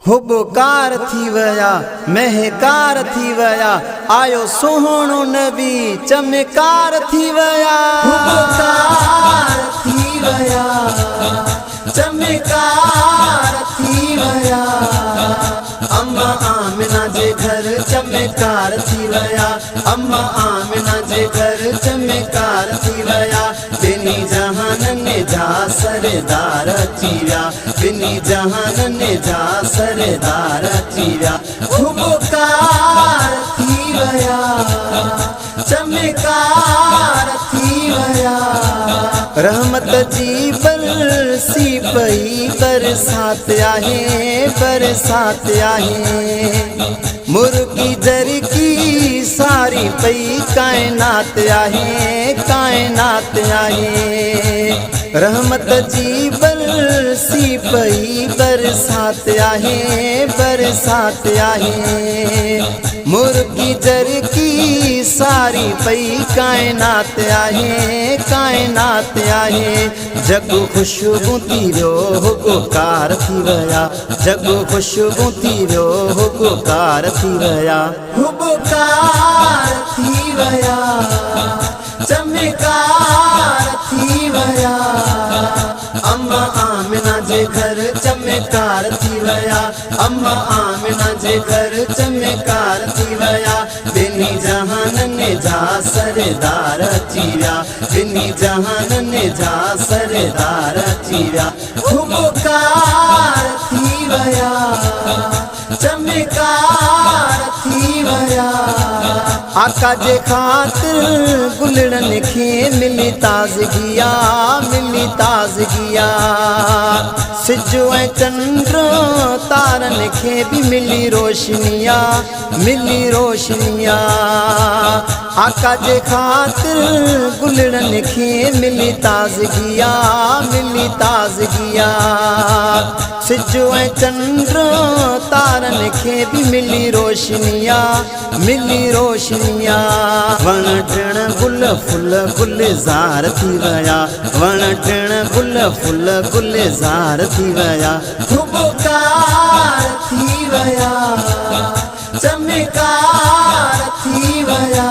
हुबकार थी वया महकार थी वया आयो सोहणो नबी चमकार थी वया हुबकार थी वया चमकार थी वया अम्मा आमिना जे घर चमकार थी वया अम्मा आमिना जे घर चमकार थी वया बिनी जहान ने जा सरदार चीरा बिनी जहान ने जा सरदार चीरा हुबकार थी वया चमकार थी वया रहमत जी बरसी पई बरसात आहे बरसात आहे मुर्गी जर की सारी पई कायनात आहे कायनात आहे रहमत जी बरसी पई बरसात आहे बरसात आहे मुर्गी जर की सारी पई कायनात आहे कायनात आहे जग खुशबू थी वियो हुबकार थी वया जग खुशबू थी वियो हुबकार थी वया हुबकार थी वया चमकार थी वया अम्मा आमिना जे घर चमकार थी वया अम्मा आमिना जे घर चमकार थी वया बिनी जहान ने जा सरदार चीरा बिनी जहान ने जा सरदार चीरा हुबकार थी वया चमकार थी वया आका जे खातिर गुलड़न खे मिली ताज़गिया मिली ताज़गिया सिजो ऐं चंद्र तारन खे भी मिली रोशनिया मिली रोशनिया आका जे खातिर गुलड़न खे मिली ताज़गिया मिली ताज़गिया सिजो ऐं चंद्र तारन खे भी मिली रोशनिया मिली रोशनिया वण टिण गुल फुल गुलजार थी वया वण टिण गुल फुल गुलजार थी वया हुबकार थी वया चमकार थी वया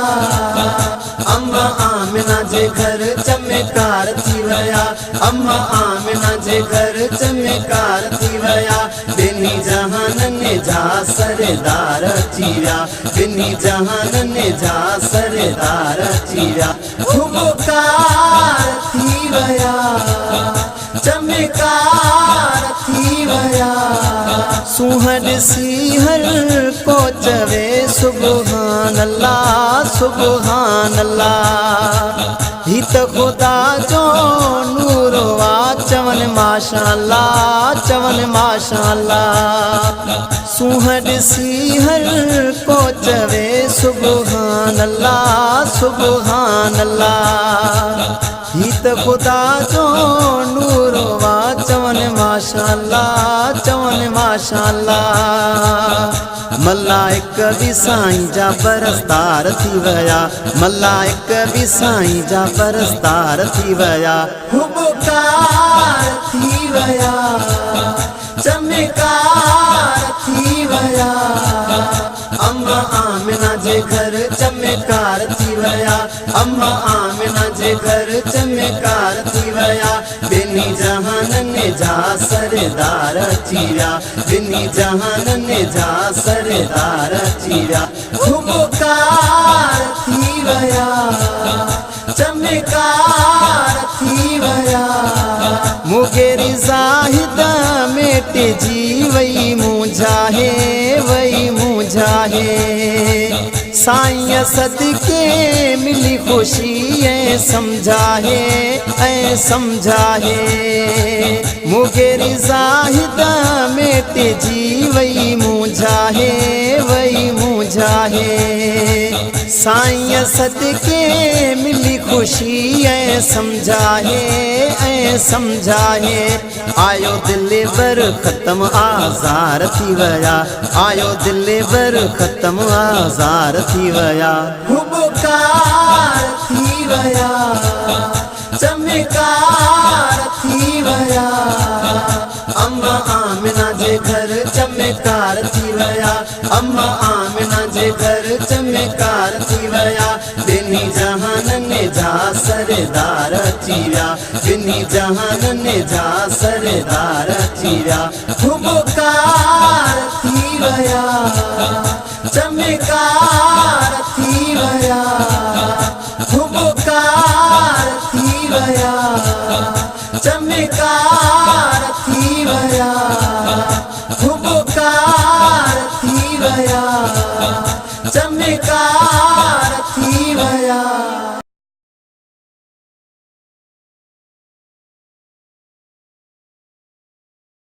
अम्मा आमिना जे घर चमकार थी वया अम्मा आमिना जे घर चमकार थी वया बिनी जहान ने जा सरदार चीरा बिनी जहान ने जा सरदार चीरा हुबकार थी वया चमकार थी वया सुहर सी हर को चवे सुबहान अल्लाह सुबहान अल्लाह ही तो खुदा जो नूर वा चवन माशाअल्लाह चवन माशाअल्लाह सुहर सी हर को चवे सुबहान अल्लाह सुबहान अल्लाह ही तो खुदा जो नूर वा चवन माशाअल्लाह चवन माशाअल्लाह मलाइक भी साईं जा बरसदार थी वया मलाइक भी साईं जा बरसदार थी वया हुबकार थी वया चमकार थी वया अम्मा आमिना जे घर चमकार थी वया अम्मा आमिना जे घर चमकार थी वया बिनी जहान ने जा सरदार चीरा बिनी जहान ने जा सरदार चीरा हुबकार थी वया चमकार थी वया मुगेरी जाहिद मेट जी वही मुझाहे वही मुझाहे साईं सदके मिली खुशी ऐं समझाहे ऐं समझाहे मुगेरी जाहिद मेट जी वही मुझाहे वही मुझाहे साईं सदके मिली खुशी ऐं समझाहे ऐं समझाहे आयो दिल बर ख़त्म आज़ार थी वया आयो दिल बर ख़त्म आज़ार थी वया हुबकार थी वया चमकार थी वया अम्मा आमिना जे घर चमकार थी वया अम्मा आमिना जे घर चमकार थी वया बिन्ही जहाननि जा सरदार थी विया बिन्ही जहाननि जा सरदार थी विया खुबकार थी वया चमकार थी वया खुबकार थी वया चमकार थी वया खुबकार थी वया चमकार थी वया।